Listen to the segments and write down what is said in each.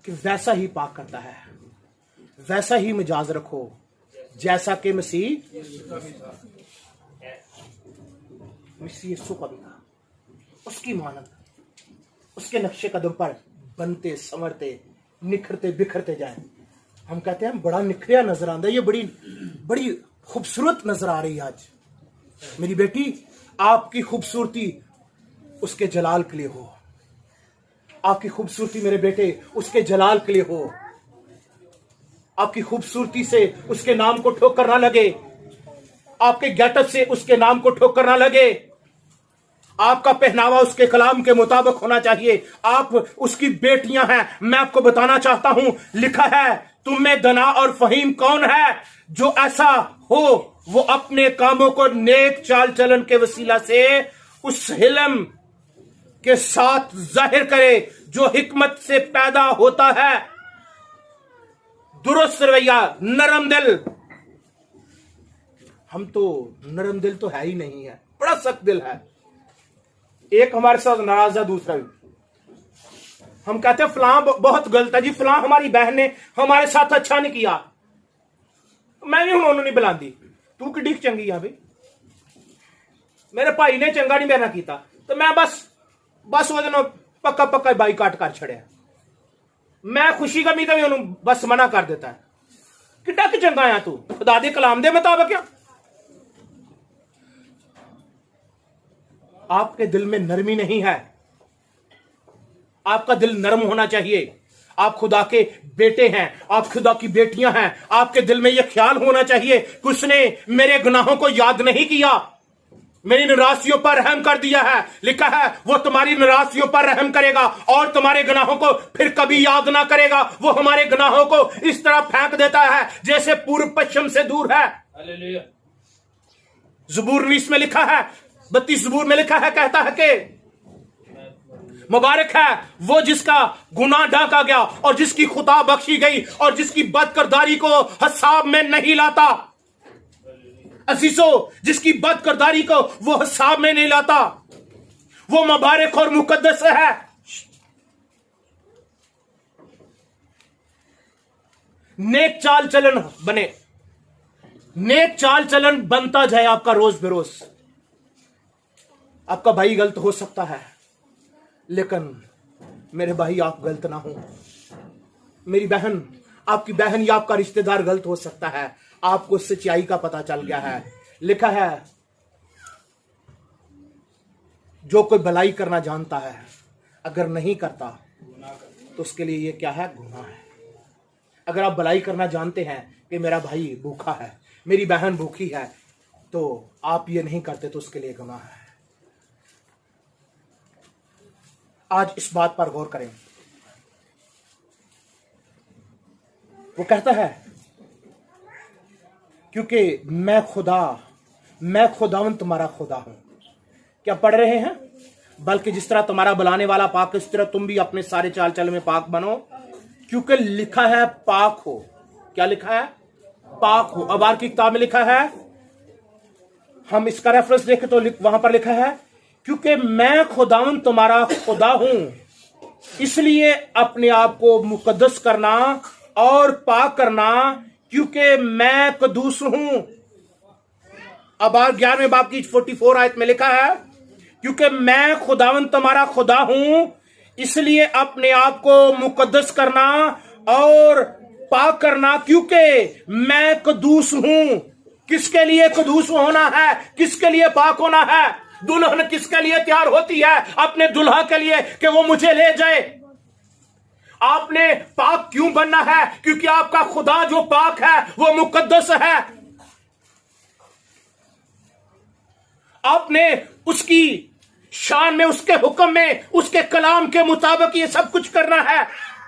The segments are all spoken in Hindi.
कि वैसा ही पाक करता है, वैसा ही मिजाज रखो जैसा कि मसीह यीशु का भी था। उसकी मानत, उसके नक्शे कदम पर बनते संवरते निखरते बिखरते जाए। हम कहते हैं बड़ा निखरिया नजर आता है, ये बड़ी बड़ी खूबसूरत नजर आ रही है आज। मेरी बेटी, आपकी खूबसूरती उसके जलाल के लिए हो। आपकी खूबसूरती मेरे बेटे उसके जलाल के लिए हो। आपकी खूबसूरती से उसके नाम को ठोकर ना लगे, आपके गेटअप से उसके नाम को ठोकर ना लगे। आपका पहनावा उसके कलाम के मुताबिक होना चाहिए। आप उसकी बेटियां हैं। मैं आपको बताना चाहता हूं, लिखा है, तुम में दना और फहीम कौन है जो ऐसा हो वो अपने कामों को नेक चाल चलन के वसीला से उस हिल्म के साथ जाहिर करे जो हिकमत से पैदा होता है। दुरुस्त रवैया, नरम दिल। हम तो नरम दिल तो है ही नहीं है, बड़ा सख्त दिल है। एक हमारे साथ नाराज है, दूसरा भी। हम कहते हैं फलां बहुत गलत है जी, फलां हमारी बहन ने हमारे साथ अच्छा नहीं किया, मैं भी हूं नहीं बुलाती, तू कि चंगी आ भाई, मेरे भाई ने चंगा नहीं मेरा किया तो मैं बस वो पक्का पक्का बाईकाट कर छड़िया। मैं खुशी कमी तो भी बस मना कर देता है। किड्डा कि चंगा आ तू खुदा दे कलाम दे मुताबिक। क्या आपके दिल में नरमी नहीं है? आपका दिल नरम होना चाहिए। आप खुदा के बेटे हैं, आप खुदा की बेटियां हैं। आपके दिल में यह ख्याल होना चाहिए कि उसने मेरे गुनाहों को याद नहीं किया, मेरी निराशियों पर रहम कर दिया है। लिखा है वो तुम्हारी निराशियों पर रहम करेगा और तुम्हारे गुनाहों को फिर कभी याद ना करेगा। वो हमारे गुनाहों को इस तरह फेंक देता है जैसे पूर्व पश्चिम से दूर है। ज़बूर 20 में लिखा है, 32 ज़बूर में लिखा है, कहता है कि मुबारक है वो जिसका गुनाह ढाका गया और जिसकी खुता बख्शी गई और जिसकी बदकिरदारी को हिसाब में नहीं लाता। असीसो, जिसकी बदकिरदारी को वो हिसाब में नहीं लाता, वो मुबारक और मुकद्दस है। नेक चाल चलन बने, नेक चाल चलन बनता जाए आपका रोज बेरोज। आपका भाई गलत हो सकता है, लेकिन मेरे भाई आप गलत ना हो। मेरी बहन, आपकी बहन या आपका रिश्तेदार गलत हो सकता है, आपको सच्चाई का पता चल गया है। लिखा है जो कोई भलाई करना जानता है अगर नहीं करता तो उसके लिए ये क्या है? गुनाह है। अगर आप भलाई करना जानते हैं कि मेरा भाई भूखा है, मेरी बहन भूखी है, तो आप ये नहीं करते तो उसके लिए गुनाह है। आज इस बात पर गौर करें। वो कहता है क्योंकि मैं खुदावन तुम्हारा खुदा हूं। क्या पढ़ रहे हैं? बल्कि जिस तरह तुम्हारा बुलाने वाला पाक इस तरह तुम भी अपने सारे चाल चलन में पाक बनो, क्योंकि लिखा है पाक हो। क्या लिखा है? पाक हो। अबार की किताब में लिखा है, हम इसका रेफरेंस देखें तो वहां पर लिखा है क्योंकि मैं खुदावन तुम्हारा खुदा हूं, इसलिए अपने आप को मुकद्दस करना और पाक करना, क्योंकि मैं कदूस हूं। अब 11वें बाब की 44 आयत में लिखा है क्योंकि मैं खुदावन तुम्हारा खुदा हूं, इसलिए अपने आप को मुकद्दस करना और पाक करना, क्योंकि मैं कदूस हूं। किसके लिए कदूस होना है? किसके लिए पाक होना है? दुल्हन किसके लिए तैयार होती है? अपने दुल्हा के लिए कि वो मुझे ले जाए। आपने पाक क्यों बनना है? क्योंकि आपका खुदा जो पाक है वो मुकद्दस है। आपने उसकी शान में, उसके हुक्म में, उसके कलाम के मुताबिक ये सब कुछ करना है।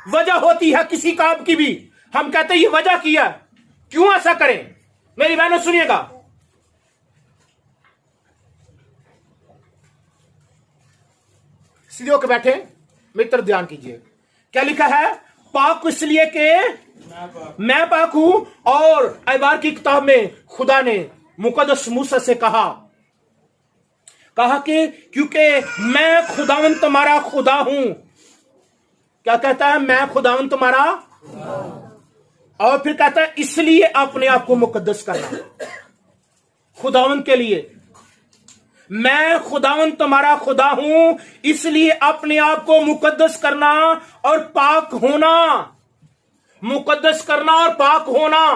वजह होती है किसी काम की भी, हम कहते हैं ये वजह किया, क्यों ऐसा करें? मेरी बहनों सुनिएगा, सीधे होकर बैठे, मेरी तरफ ध्यान कीजिए। क्या लिखा है? पाक इसलिए कि मैं पाक हूं। और अहबार की किताब में खुदा ने मुकद्दस मूसा से कहा कि क्योंकि मैं खुदावन तुम्हारा खुदा हूं, क्या कहता है? मैं खुदावंद तुम्हारा। और फिर कहता है इसलिए अपने आप को मुकद्दस करना। खुदावंद के लिए, मैं खुदावंद तुम्हारा खुदा हूं, इसलिए अपने आप को मुकद्दस करना और पाक होना। मुकद्दस करना और पाक होना,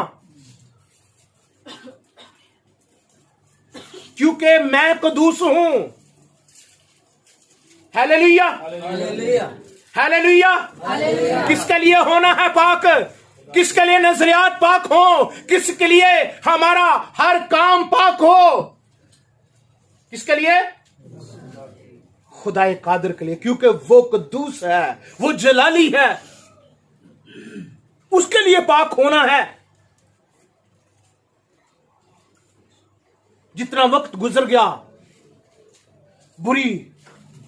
क्योंकि मैं कदूस हूं। Hallelujah, hallelujah. किसके लिए होना है पाक? किसके लिए नजरियात पाक हो? किसके लिए हमारा हर काम पाक हो? किसके लिए? खुदाए कादिर के लिए, क्योंकि वो कद्दूस है, वो जलाली है, उसके लिए पाक होना है। जितना वक्त गुजर गया बुरी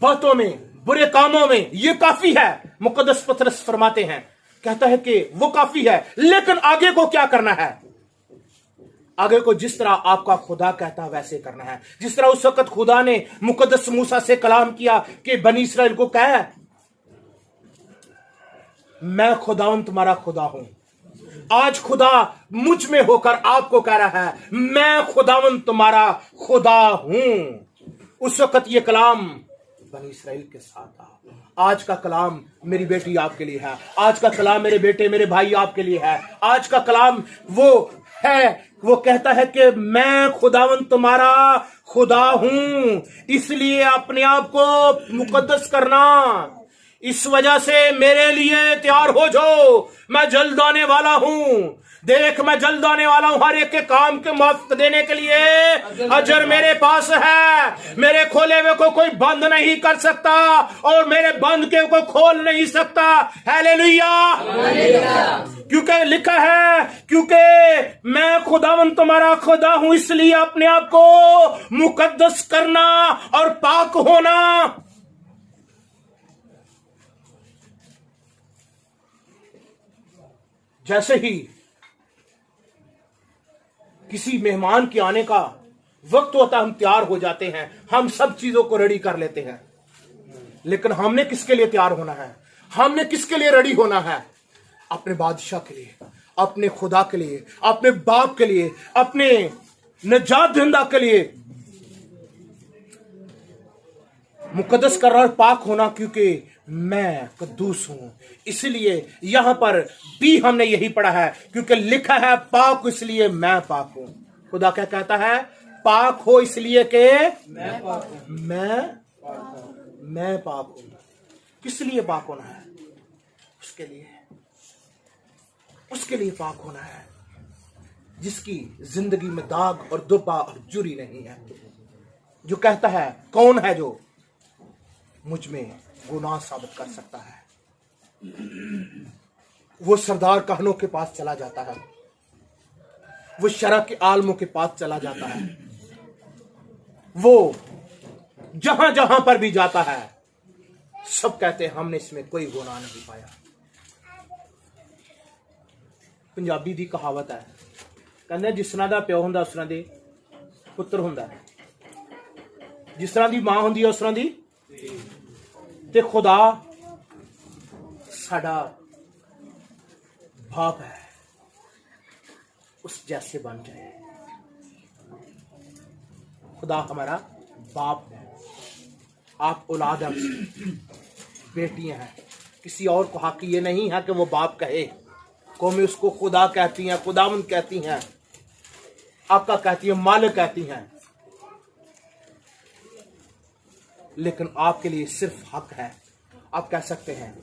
बातों में, बुरे कामों में, ये काफी है। मुकद्दस पतरस फरमाते हैं, कहता है कि वो काफी है, लेकिन आगे को क्या करना है? आगे को जिस तरह आपका खुदा कहता है वैसे करना है। जिस तरह उस वक्त खुदा ने मुकद्दस मूसा से कलाम किया कि बनी इस्राएल को कहे, मैं खुदावंद तुम्हारा खुदा हूं। आज खुदा मुझ में होकर आपको कह रहा है, मैं खुदावंद तुम्हारा खुदा हूं। उस वक्त ये कलाम बनी इस्राएल के साथ था। आज का कलाम मेरी बेटी आपके लिए है। आज का कलाम मेरे बेटे, मेरे भाई आपके लिए है। आज का कलाम वो है, वो कहता है कि मैं खुदावंद तुम्हारा खुदा हूं, इसलिए अपने आप को मुकद्दस करना। इस वजह से मेरे लिए तैयार हो जाओ, मैं जल्द आने वाला हूं। देख, मैं जल्द आने वाला हूं, हर एक के काम के मुफ्त देने के लिए अजर मेरे पास है। मेरे खोले हुए को कोई बंद नहीं कर सकता और मेरे बंद के को खोल नहीं सकता। हालेलुया। क्योंकि लिखा है, क्योंकि मैं खुदावंद तुम्हारा खुदा हूं, इसलिए अपने आप को मुकद्दस करना और पाक होना। जैसे ही किसी मेहमान के आने का वक्त होता है, हम तैयार हो जाते हैं, हम सब चीजों को रेडी कर लेते हैं, लेकिन हमने किसके लिए तैयार होना है? हमने किसके लिए रेडी होना है? अपने बादशाह के लिए, अपने खुदा के लिए, अपने बाप के लिए, अपने निजात दहिंदा के लिए मुकद्दस करना और पाक होना, क्योंकि मैं कद्दूस हूं। इसलिए यहां पर भी हमने यही पढ़ा है, क्योंकि लिखा है पाक इसलिए मैं पाक हूं। खुदा क्या कहता है? पाक हो इसलिए के मैं पाक हूं। किस लिए पाक होना है? उसके लिए पाक होना है जिसकी जिंदगी में दाग और दुबा और जुरी नहीं है। जो कहता है, कौन है जो मुझ में गुनाह साबित कर सकता है? वो सरदार कहनों के पास चला जाता है, वो शरह के आलमों के पास चला जाता है, वो जहां जहां पर भी जाता है सब कहते हैं हमने इसमें कोई गुनाह नहीं पाया। पंजाबी दी कहावत है, कहते जिस तरह दा प्यो हुंदा उस तरह दे पुत्र हुंदा है, जिस तरह दी मां हुंदी है उस तरह दी। ते खुदा साडा बाप है, उस जैसे बन जाए। खुदा हमारा बाप है, आप औलाद हैं, बेटियां हैं। किसी और को हक ये नहीं है कि वो बाप कहे। कौमें उसको खुदा कहती हैं, खुदावंद कहती हैं, आका कहती है, मालिक कहती हैं, लेकिन आपके लिए सिर्फ हक है। आप कह सकते हैं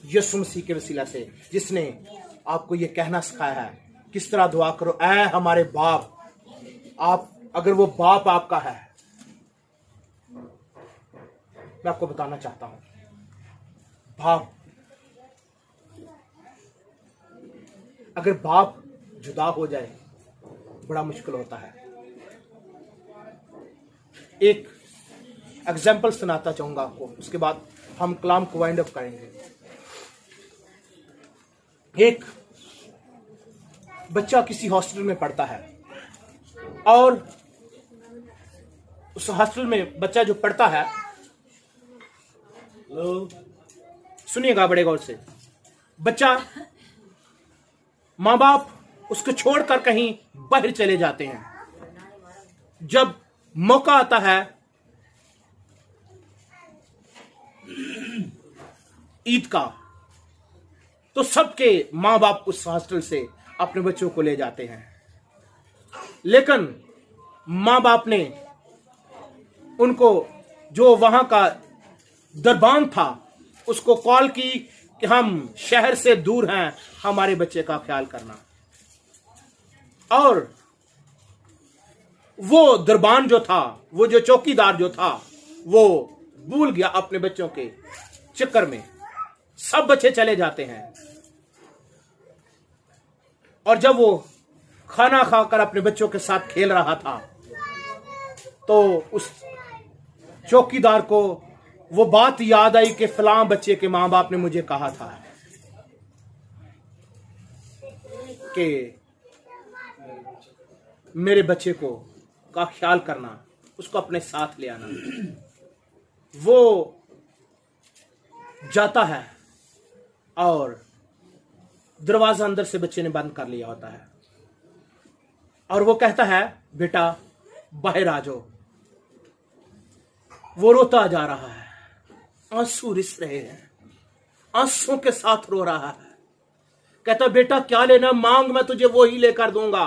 यीशु मसीह के वसीला से, जिसने आपको ये कहना सिखाया है किस तरह दुआ करो, ऐ हमारे बाप। आप अगर वो बाप आपका है, मैं आपको बताना चाहता हूं, बाप अगर बाप जुदा हो जाए बड़ा मुश्किल होता है। एक एग्जाम्पल सुनाता चाहूंगा आपको, उसके बाद हम कलाम को वाइंड अप करेंगे। एक बच्चा किसी हॉस्टल में पढ़ता है और उस हॉस्टल में बच्चा जो पढ़ता है सुनिएगा बड़े गौर से। बच्चा, माँ बाप उसको छोड़कर कहीं बाहर चले जाते हैं। जब मौका आता है ईद का, तो सबके माँ बाप उस हॉस्टल से अपने बच्चों को ले जाते हैं। लेकिन माँ बाप ने उनको, जो वहां का दरबान था, उसको कॉल की कि हम शहर से दूर हैं, हमारे बच्चे का ख्याल करना। और वो दरबान जो था, वो जो चौकीदार जो था, वो भूल गया अपने बच्चों के चक्कर में। सब बच्चे चले जाते हैं। और जब वो खाना खाकर अपने बच्चों के साथ खेल रहा था, तो उस चौकीदार को वो बात याद आई कि फलां बच्चे के मां बाप ने मुझे कहा था कि मेरे बच्चे को का ख्याल करना, उसको अपने साथ ले आना। वो जाता है और दरवाजा अंदर से बच्चे ने बंद कर लिया होता है, और वो कहता है, बेटा बाहर आ जाओ। वो रोता जा रहा है, आंसू रिस रहे हैं, आंसुओं के साथ रो रहा है। कहता, बेटा क्या लेना मांग, मैं तुझे वो ही लेकर दूंगा।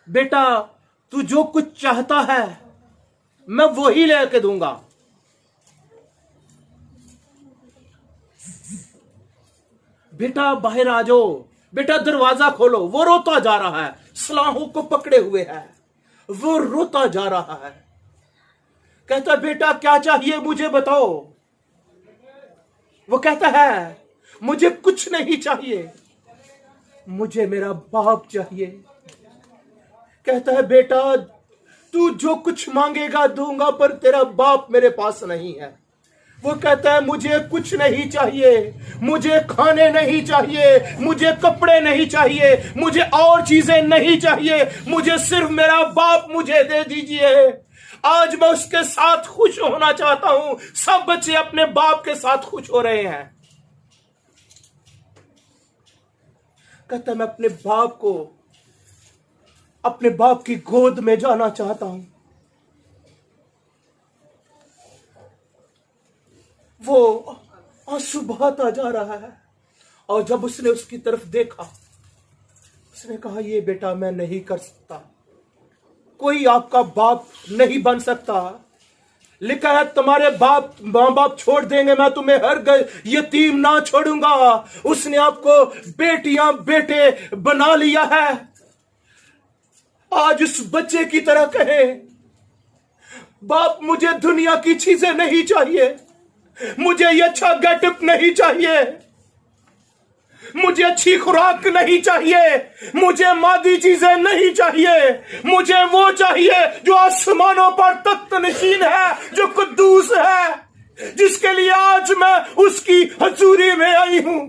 बेटा तू जो कुछ चाहता है मैं वो ही लेकर दूंगा। बेटा बाहर आ जाओ, बेटा दरवाजा खोलो। वो रोता जा रहा है, सलाहों को पकड़े हुए है, वो रोता जा रहा है। कहता, बेटा क्या चाहिए मुझे बताओ। वो कहता है, मुझे कुछ नहीं चाहिए, मुझे मेरा बाप चाहिए। कहता है, बेटा तू जो कुछ मांगेगा दूंगा, पर तेरा बाप मेरे पास नहीं है। वो कहता है, मुझे कुछ नहीं चाहिए, मुझे खाने नहीं चाहिए, मुझे कपड़े नहीं चाहिए, मुझे और चीजें नहीं चाहिए, मुझे सिर्फ मेरा बाप मुझे दे दीजिए। आज मैं उसके साथ खुश होना चाहता हूं। सब बच्चे अपने बाप के साथ खुश हो रहे हैं। कहता, मैं अपने बाप की गोद में जाना चाहता हूं। वो आंसू बहाता जा रहा है, और जब उसने उसकी तरफ देखा, उसने कहा, ये बेटा मैं नहीं कर सकता, कोई आपका बाप नहीं बन सकता। लिखा है, तुम्हारे मां बाप छोड़ देंगे, मैं तुम्हें हर यतीम ना छोड़ूंगा। उसने आपको बेटियां बेटे बना लिया है। आज उस बच्चे की तरह कहे, बाप मुझे दुनिया की चीजें नहीं चाहिए, मुझे ये अच्छा गेटअप नहीं चाहिए, मुझे अच्छी खुराक नहीं चाहिए, मुझे मादी चीजें नहीं चाहिए, मुझे वो चाहिए जो आसमानों पर तख्त नशीन है, जो कुद्दूस है, जिसके लिए आज मैं उसकी हजूरी में आई हूं।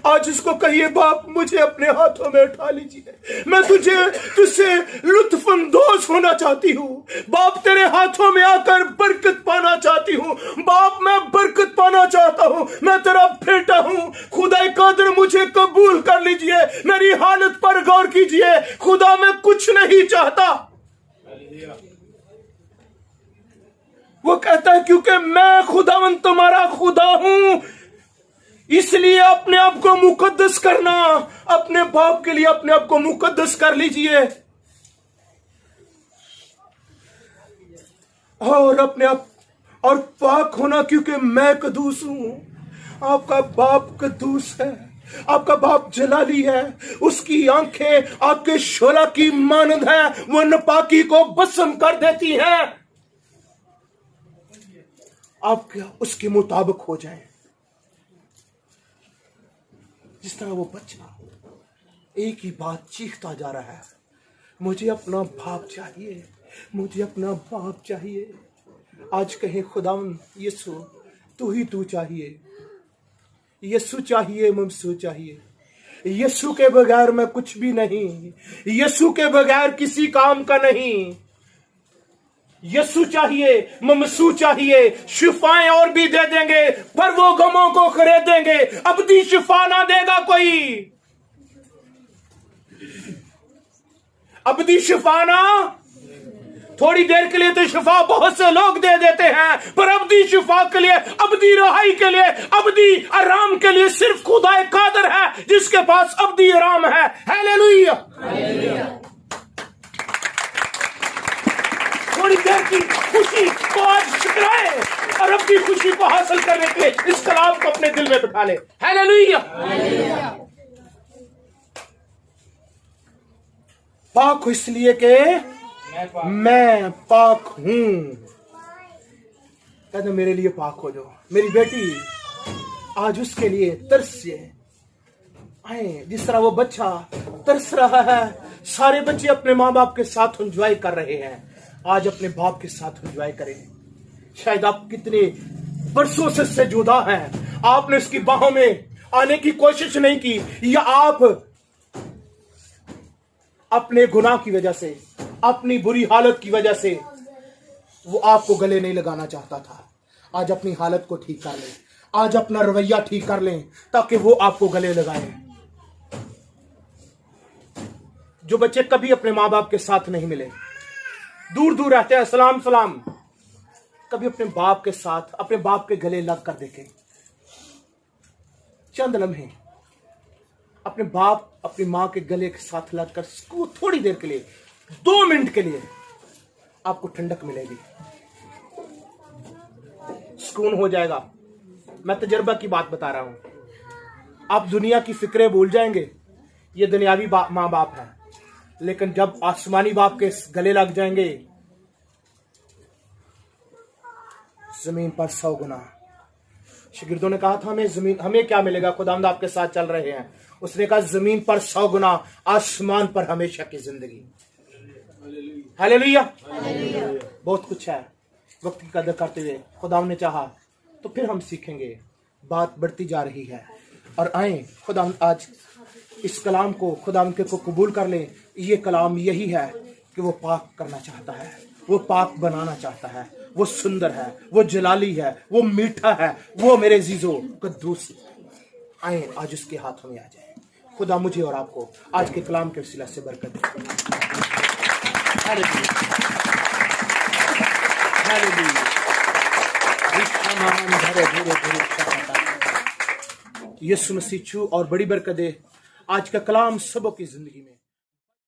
आज उसको कहिए, बाप मुझे अपने हाथों में उठा लीजिए, मैं तुझसे लुत्फअंदोज होना चाहती हूँ। बाप तेरे हाथों में आकर बरकत पाना चाहती हूँ। बाप मैं बरकत पाना चाहता हूँ, मैं तेरा बेटा हूँ। खुदा कादिर मुझे कबूल कर लीजिए, मेरी हालत पर गौर कीजिए। खुदा मैं कुछ नहीं चाहता। वो कहता है, क्योंकि मैं खुदावंद तुम्हारा खुदा हूं, इसलिए अपने आप को मुकद्दस करना। अपने बाप के लिए अपने आप को मुकद्दस कर लीजिए, और अपने आप और पाक होना, क्योंकि मैं कदूस हूं। आपका बाप कदूस है, आपका बाप जलाली है, उसकी आंखें आपके शोला की मानंद है, वो नापाकी को भस्म कर देती हैं। आप उसके मुताबिक हो जाएं। जिस तरह वो बच्चा एक ही बात चीखता जा रहा है, मुझे अपना बाप चाहिए, मुझे अपना बाप चाहिए। आज कहे, खुदावन यीशु तू चाहिए, यीशु चाहिए, मुझसे चाहिए। यीशु के बगैर मैं कुछ भी नहीं, यीशु के बगैर किसी काम का नहीं। यीशु चाहिए, ममसू चाहिए, शिफाएं और भी दे देंगे, पर वो गमों को खरीदेंगे, अबदी शिफा ना देगा कोई। अबदी शिफा ना, थोड़ी देर के लिए तो शिफा बहुत से लोग दे देते हैं, पर अबदी शिफा के लिए, अबदी रहाई के लिए, अबदी आराम के लिए सिर्फ खुदा कादर है, जिसके पास अबदी आराम है। हालेलुया। थोड़ी देर की खुशी को आज शुक्राए और अपनी खुशी को हासिल करने के लिए इस कलाम को अपने दिल में बिठा ले। हालेलुया। पाक इसलिए कि मैं पाक हूं। कहते मेरे लिए पाक हो जाओ। मेरी बेटी आज उसके लिए तरसे आए, जिस तरह वो बच्चा तरस रहा है। सारे बच्चे अपने माँ बाप के साथ एंजॉय कर रहे हैं, आज अपने बाप के साथ एंजॉय करें। शायद आप कितने बरसों से जुदा हैं, आपने उसकी बाहों में आने की कोशिश नहीं की, या आप अपने गुनाह की वजह से, अपनी बुरी हालत की वजह से वो आपको गले नहीं लगाना चाहता था। आज अपनी हालत को ठीक कर लें, आज अपना रवैया ठीक कर लें, ताकि वो आपको गले लगाए। जो बच्चे कभी अपने माँ बाप के साथ नहीं मिले, दूर दूर रहते हैं, सलाम सलाम, कभी अपने बाप के साथ, अपने बाप के गले लग कर देखें। चंद लम्हे अपने बाप, अपनी मां के गले के साथ लगकर थोड़ी देर के लिए, 2 मिनट के लिए आपको ठंडक मिलेगी, सुकून हो जाएगा। मैं तजर्बा की बात बता रहा हूं। आप दुनिया की फिक्रें भूल जाएंगे, ये दुनियावी माँ बाप है, लेकिन जब आसमानी बाप के गले लग जाएंगे, जमीन पर 100 गुना। शागिर्दों ने कहा था हमें क्या मिलेगा, खुदावंद आपके साथ चल रहे हैं। उसने कहा जमीन पर 100 गुना, आसमान पर हमेशा की जिंदगी। हालेलुया। बहुत कुछ है। वक्त की कदर करते हुए खुदावंद ने चाहा तो फिर हम सीखेंगे। बात बढ़ती जा रही है और आए खुदावंद आज इस कलाम को खुदावंद के को कबूल कर ले। ये कलाम यही है कि वो पाक करना चाहता है, वो पाक बनाना चाहता है, वो सुंदर है, वो जलाली है, वो मीठा है, वो मेरे जीजो कद्दूस। आए आज उसके हाथों में आ जाए। खुदा मुझे और आपको आज के कलाम के वसीला से बरकत दे। यीशु मसीह छू और बड़ी बरकत दे आज का कलाम सबों की जिंदगी में।